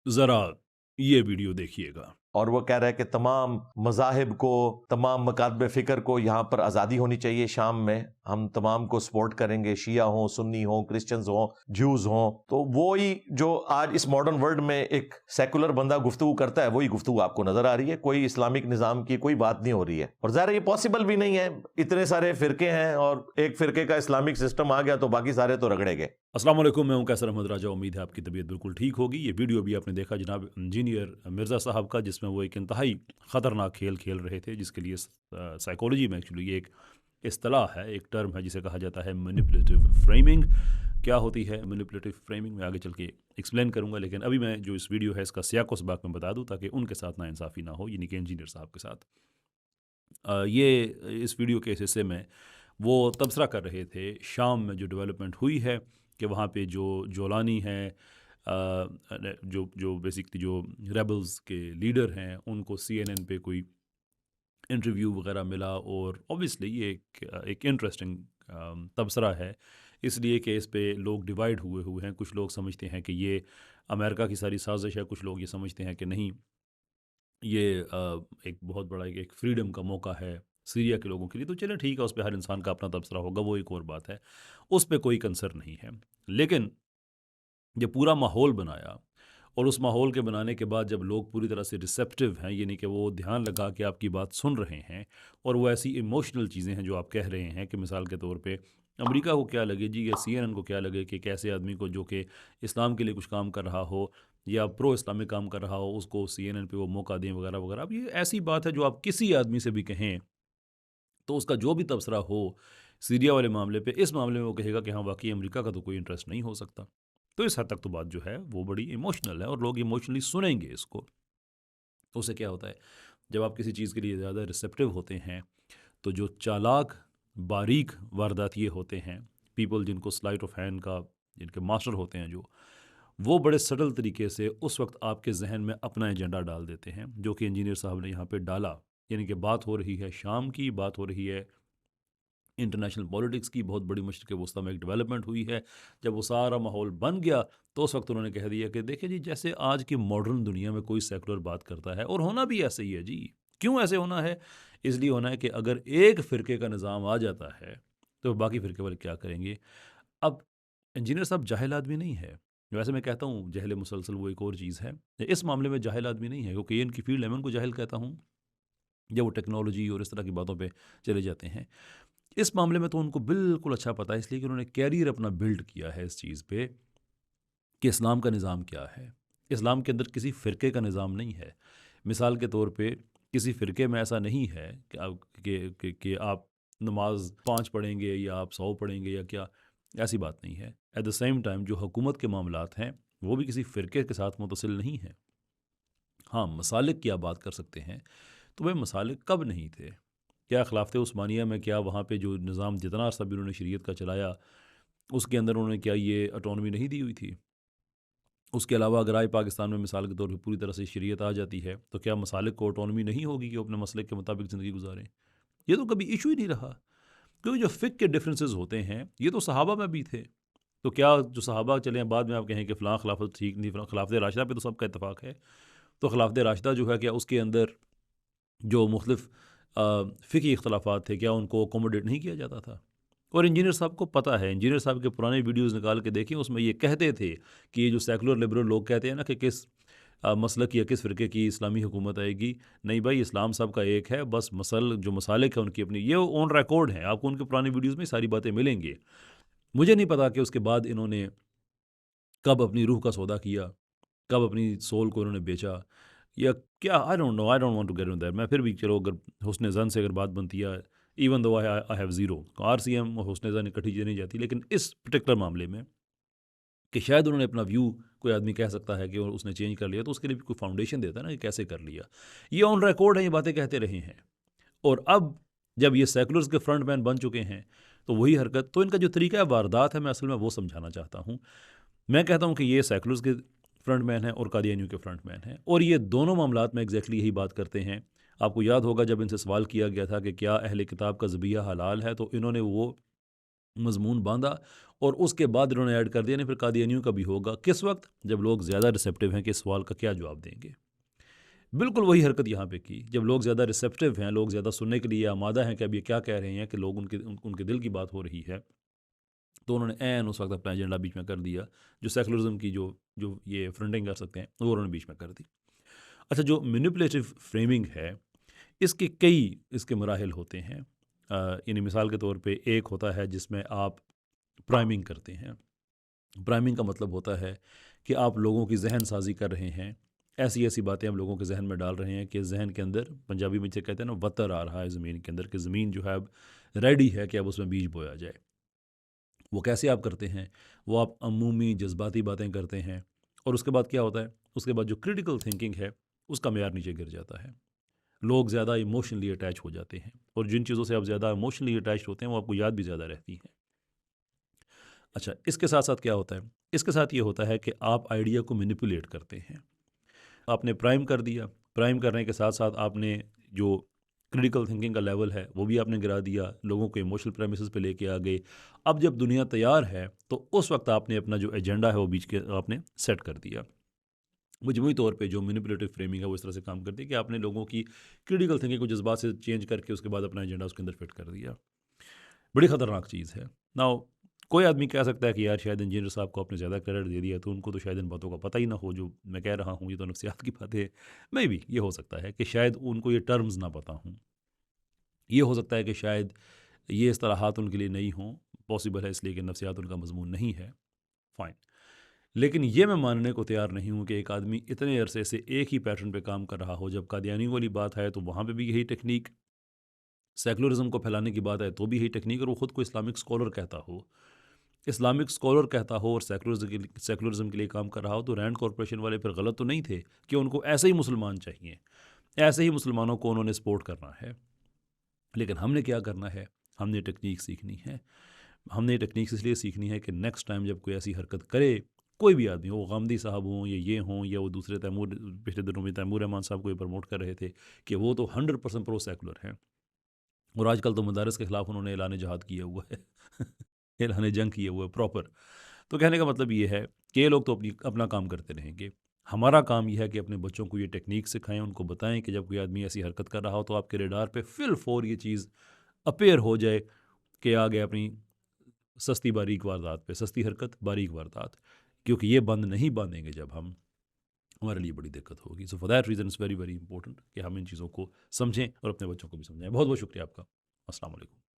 ذرا یہ ویڈیو دیکھیے گا۔ اور وہ کہہ رہا ہے کہ تمام مذاہب کو، تمام مکاتب فکر کو یہاں پر آزادی ہونی چاہیے شام میں، ہم تمام کو سپورٹ کریں گے، شیعہ ہوں، سنی ہوں، کرسچنز ہوں، جوز ہوں۔ تو وہی جو آج اس ماڈرن ورلڈ میں ایک سیکولر بندہ گفتگو کرتا ہے، وہی گفتگو آپ کو نظر آ رہی ہے۔ کوئی اسلامک نظام کی کوئی بات نہیں ہو رہی ہے، اور ظاہر یہ پاسبل بھی نہیں ہے، اتنے سارے فرقے ہیں اور ایک فرقے کا اسلامک سسٹم آ گیا تو باقی سارے تو رگڑے گئے۔ السلام علیکم، میں ہوں قیصر احمد راجہ، امید ہے آپ کی طبیعت بالکل ٹھیک ہوگی۔ یہ ویڈیو بھی آپ نے دیکھا جناب انجینئر مرزا صاحب کا، جس میں وہ ایک انتہائی خطرناک کھیل کھیل رہے تھے، جس کے لیے سائیکالوجی میں ایکچولی یہ ایک اصطلاح ہے، ایک ٹرم ہے جسے کہا جاتا ہے مینیپولیٹو فریمنگ۔ کیا ہوتی ہے مینیپولیٹو فریمنگ میں آگے چل کے ایکسپلین کروں گا، لیکن ابھی میں جو اس ویڈیو ہے اس کا سیاق و سباق میں بتا دوں تاکہ ان کے ساتھ ناانصافی نہ ہو، یعنی کہ انجینئر صاحب کے ساتھ۔ یہ اس ویڈیو کے اس حصے میں وہ تبصرہ کر رہے تھے شام میں جو ڈیولپمنٹ ہوئی ہے، کہ وہاں پہ جو جولانی ہیں، جو بیسکلی جو ریبلز کے لیڈر ہیں، ان کو CNN پہ کوئی انٹرویو وغیرہ ملا، اور اوبیسلی یہ ایک انٹرسٹنگ تبصرہ ہے، اس لیے کہ اس پہ لوگ ڈیوائیڈ ہوئے ہیں۔ کچھ لوگ سمجھتے ہیں کہ یہ امریکہ کی ساری سازش ہے، کچھ لوگ یہ سمجھتے ہیں کہ نہیں، یہ ایک بہت بڑا ایک فریڈم کا موقع ہے سیریا کے لوگوں کے لیے۔ تو چلے ٹھیک ہے، اس پہ ہر انسان کا اپنا تبصرہ ہوگا، وہ ایک اور بات ہے، اس پہ کوئی کنسرن نہیں ہے۔ لیکن یہ پورا ماحول بنایا، اور اس ماحول کے بنانے کے بعد جب لوگ پوری طرح سے ریسیپٹیو ہیں، یعنی کہ وہ دھیان لگا کے آپ کی بات سن رہے ہیں، اور وہ ایسی ایموشنل چیزیں ہیں جو آپ کہہ رہے ہیں، کہ مثال کے طور پہ امریکہ کو کیا لگے جی، یا CNN کو کیا لگے کہ ایک ایسے آدمی کو جو کہ اسلام کے لیے کچھ کام کر رہا ہو یا پرو اسلامک کام کر رہا ہو، اس کو CNN پہ وہ موقع دیں وغیرہ وغیرہ۔ اب یہ ایسی بات ہے جو آپ کسی آدمی سے بھی کہیں تو اس کا جو بھی تبصرہ ہو سیریا والے معاملے پہ، اس معاملے میں وہ کہے گا کہ ہاں واقعی امریکہ کا تو کوئی انٹرسٹ نہیں ہو سکتا۔ تو اس حد تک تو بات جو ہے وہ بڑی ایموشنل ہے، اور لوگ ایموشنلی سنیں گے اس کو۔ تو اس سے کیا ہوتا ہے، جب آپ کسی چیز کے لیے زیادہ ریسیپٹیو ہوتے ہیں، تو جو چالاک باریک واردات یہ ہوتے ہیں، پیپل جن کو سلائٹ آف ہینڈ کا، جن کے ماسٹر ہوتے ہیں، جو وہ بڑے سٹل طریقے سے اس وقت آپ کے ذہن میں اپنا ایجنڈا ڈال دیتے ہیں، جو کہ انجینئر صاحب نے یہاں پہ ڈالا۔ یعنی کہ بات ہو رہی ہے شام کی، بات ہو رہی ہے انٹرنیشنل پولیٹکس کی، بہت بڑی مشرق وسطیٰ میں ایک ڈیولپمنٹ ہوئی ہے۔ جب وہ سارا ماحول بن گیا تو اس وقت انہوں نے کہہ دیا کہ دیکھیں جی، جیسے آج کی ماڈرن دنیا میں کوئی سیکولر بات کرتا ہے، اور ہونا بھی ایسے ہی ہے جی۔ کیوں ایسے ہونا ہے؟ اس لیے ہونا ہے کہ اگر ایک فرقے کا نظام آ جاتا ہے تو باقی فرقے والے کیا کریں گے۔ اب انجینئر صاحب جاہل آدمی نہیں ہے، ویسے میں کہتا ہوں جہل مسلسل وہ ایک اور چیز ہے، اس معاملے میں جاہل آدمی نہیں ہے، کیونکہ یہ ان کی فیلڈ ہے، میں ان کو جاہل کہتا ہوں جب وہ ٹیکنالوجی اور اس طرح کی باتوں پہ چلے جاتے ہیں۔ اس معاملے میں تو ان کو بالکل اچھا پتہ ہے، اس لیے کہ انہوں نے کیریئر اپنا بلڈ کیا ہے اس چیز پہ کہ اسلام کا نظام کیا ہے۔ اسلام کے اندر کسی فرقے کا نظام نہیں ہے۔ مثال کے طور پہ کسی فرقے میں ایسا نہیں ہے کہ آپ نماز 5 پڑھیں گے یا آپ 100 پڑھیں گے یا کیا، ایسی بات نہیں ہے۔ ایٹ دا سیم ٹائم جو حکومت کے معاملات ہیں وہ بھی کسی فرقے کے ساتھ متصل نہیں ہیں۔ ہاں، مسالک کی آپ بات کر سکتے ہیں، تو وہ مسالک کب نہیں تھے؟ کیا خلافت عثمانیہ میں، کیا وہاں پہ جو نظام جتنا عرصہ بھی انہوں نے شریعت کا چلایا، اس کے اندر انہوں نے کیا یہ اٹانومی نہیں دی ہوئی تھی؟ اس کے علاوہ اگر آئے پاکستان میں مثال کے طور پہ پوری طرح سے شریعت آ جاتی ہے، تو کیا مسالک کو اٹانومی نہیں ہوگی کہ وہ اپنے مسلک کے مطابق زندگی گزاریں؟ یہ تو کبھی ایشو ہی نہیں رہا، کیونکہ جو فقہ کے ڈفرینسز ہوتے ہیں یہ تو صحابہ میں بھی تھے۔ تو کیا جو صحابہ چلیں بعد میں آپ کہیں کہ فلاں خلافت ٹھیک نہیں، فلاں خلافت راشدہ پہ تو سب کا اتفاق ہے، تو خلافت راشدہ جو ہے کیا اس کے اندر جو مختلف فقہی اختلافات تھے، کیا ان کو اکوموڈیٹ نہیں کیا جاتا تھا؟ اور انجینئر صاحب کو پتہ ہے، انجینئر صاحب کے پرانے ویڈیوز نکال کے دیکھیں، اس میں یہ کہتے تھے کہ یہ جو سیکولر لبرل لوگ کہتے ہیں نا کہ کس مسلک یا کس فرقے کی اسلامی حکومت آئے گی، نہیں بھائی، اسلام سب کا ایک ہے، بس جو مسالک ہیں ان کی اپنی، یہ آن ریکارڈ ہیں، آپ کو ان کے پرانے ویڈیوز میں ساری باتیں ملیں گی۔ مجھے نہیں پتا کہ اس کے بعد انہوں نے کب اپنی روح کا سودا کیا، کب اپنی سول کو انہوں نے بیچا، یا کیا، I don't want to get in that. میں پھر بھی چلو اگر حسن زن سے اگر بات بنتی ہے، even though I have zero, RCM اور حسن زن اکٹھی چیزیں نہیں جاتی، لیکن اس پرٹیکولر معاملے میں کہ شاید انہوں نے اپنا ویو، کوئی آدمی کہہ سکتا ہے کہ اس نے چینج کر لیا، تو اس کے لیے بھی کوئی فاؤنڈیشن دیتا ہے نا کہ کیسے کر لیا۔ یہ آن ریکارڈ ہے، یہ باتیں کہتے رہے ہیں، اور اب جب یہ سیکولرز کے فرنٹ مین بن چکے ہیں تو وہی حرکت، تو ان کا جو طریقہ واردات ہے میں اصل میں وہ سمجھانا چاہتا ہوں۔ میں کہتا ہوں کہ یہ سیکولرز کے فرنٹ مین ہیں اور قادیانیوں کے فرنٹ مین ہیں، اور یہ دونوں معاملات میں ایگزیکٹلی یہی بات کرتے ہیں۔ آپ کو یاد ہوگا جب ان سے سوال کیا گیا تھا کہ کیا اہل کتاب کا ذبیحہ حلال ہے، تو انہوں نے وہ مضمون باندھا اور اس کے بعد انہوں نے ایڈ کر دیا نہیں پھر قادیانیوں کا بھی ہوگا کس وقت جب لوگ زیادہ ریسیپٹیو ہیں کہ اس سوال کا کیا جواب دیں گے. بالکل وہی حرکت یہاں پہ کی. جب لوگ زیادہ ریسیپٹیو ہیں، لوگ زیادہ سننے کے لیے آمادہ ہیں کہ اب یہ کیا کہہ رہے ہیں، کہ لوگ ان کے دل کی بات ہو رہی ہے، تو انہوں نے عین اس وقت اپنا ایجنڈا بیچ میں کر دیا. جو سیکولرزم کی جو یہ فرنٹنگ کر سکتے ہیں وہ انہوں نے بیچ میں کر دی. اچھا، جو مینیپولیٹو فریمنگ ہے اس کے کئی اس کے مراحل ہوتے ہیں. یعنی مثال کے طور پہ ایک ہوتا ہے جس میں آپ پرائمنگ کرتے ہیں. پرائمنگ کا مطلب ہوتا ہے کہ آپ لوگوں کی ذہن سازی کر رہے ہیں، ایسی ایسی باتیں ہم لوگوں کے ذہن میں ڈال رہے ہیں کہ ذہن کے اندر، پنجابی میں جسے کہتے ہیں نا، وتر آ رہا ہے زمین کے اندر، کہ زمین جو ہے اب ریڈی ہے کہ اب اس میں بیج بویا جائے. وہ کیسے آپ کرتے ہیں؟ وہ آپ عمومی جذباتی باتیں کرتے ہیں، اور اس کے بعد کیا ہوتا ہے؟ اس کے بعد جو کریٹیکل تھنکنگ ہے اس کا معیار نیچے گر جاتا ہے. لوگ زیادہ ایموشنلی اٹیچ ہو جاتے ہیں، اور جن چیزوں سے آپ زیادہ ایموشنلی اٹیچ ہوتے ہیں وہ آپ کو یاد بھی زیادہ رہتی ہیں. اچھا، اس کے ساتھ ساتھ کیا ہوتا ہے؟ اس کے ساتھ یہ ہوتا ہے کہ آپ آئیڈیا کو مینیپولیٹ کرتے ہیں. آپ نے پرائم کر دیا، پرائم کرنے کے ساتھ ساتھ آپ نے جو کریٹیکل تھنکنگ کا لیول ہے وہ بھی آپ نے گرا دیا، لوگوں کو ایموشنل پریمیسز پہ لے کے آ گئے. اب جب دنیا تیار ہے تو اس وقت آپ نے اپنا جو ایجنڈا ہے وہ بیچ کے آپ نے سیٹ کر دیا. مجموعی طور پہ جو مینیپولیٹو فریمنگ ہے وہ اس طرح سے کام کرتی ہے کہ آپ نے لوگوں کی کریٹیکل تھنکنگ کو جذبات سے چینج کر کے اس کے بعد اپنا ایجنڈا اس کے اندر فٹ کر دیا. بڑی خطرناک چیز ہے. ناؤ کوئی آدمی کہہ سکتا ہے کہ یار شاید انجینئر صاحب کو آپ نے زیادہ کریڈٹ دے دیا تو ان کو تو شاید ان باتوں کا پتہ ہی نہ ہو جو میں کہہ رہا ہوں، یہ تو نفسیات کی باتیں. میں بھی یہ ہو سکتا ہے کہ شاید ان کو یہ ٹرمز نہ پتہ ہوں، یہ ہو سکتا ہے کہ شاید یہ اصطلاحات ان کے لیے نہیں ہوں. پاسبل ہے اس لیے کہ نفسیات ان کا مضمون نہیں ہے. فائن. لیکن یہ میں ماننے کو تیار نہیں ہوں کہ ایک آدمی اتنے عرصے سے ایک ہی پیٹرن پہ کام کر رہا ہو. جب قادیانیوں والی بات ہے تو وہاں پہ بھی یہی ٹیکنیک، سیکولرزم کو پھیلانے کی بات ہے تو بھی یہی ٹیکنیک، اور وہ خود کو اسلامک اسکالر کہتا ہو، اسلامک اسکالر کہتا ہو اور سیکولرزم کے لیے کام کر رہا ہو، تو رینڈ کارپوریشن والے پھر غلط تو نہیں تھے کہ ان کو ایسے ہی مسلمان چاہیے، ایسے ہی مسلمانوں کو انہوں نے سپورٹ کرنا ہے. لیکن ہم نے کیا کرنا ہے؟ ہم نے ٹیکنیک سیکھنی ہے. ہم نے ٹیکنیکس اس لیے سیکھنی ہے کہ نیکسٹ ٹائم جب کوئی ایسی حرکت کرے، کوئی بھی آدمی ہو، غامدی صاحب ہوں یا یہ ہوں یا وہ دوسرے تیمور، پچھلے دنوں میں تیمور رحمان صاحب کو یہ پروموٹ کر رہے تھے کہ وہ تو 100% پرو سیکولر ہیں، اور آج کل تو مدارس کے خلاف انہوں نے اعلان جہاد کیا ہوا ہے اعلان جنگ کیا ہوا ہے پراپر. تو کہنے کا مطلب یہ ہے کہ یہ لوگ تو اپنا کام کرتے رہیں گے. ہمارا کام یہ ہے کہ اپنے بچوں کو یہ ٹیکنیک سکھائیں، ان کو بتائیں کہ جب کوئی آدمی ایسی حرکت کر رہا ہو تو آپ کے ریڈار پہ فی الفور یہ چیز اپیئر ہو جائے کہ آ گئے اپنی سستی باریک واردات پہ، سستی حرکت باریک واردات. کیونکہ یہ بند نہیں باندھیں گے جب ہم، ہمارے لیے بڑی دقت ہوگی. So for that reason it's very very important کہ ہم ان چیزوں کو سمجھیں اور اپنے بچوں کو بھی سمجھائیں. بہت بہت شکریہ آپ کا. السلام علیکم.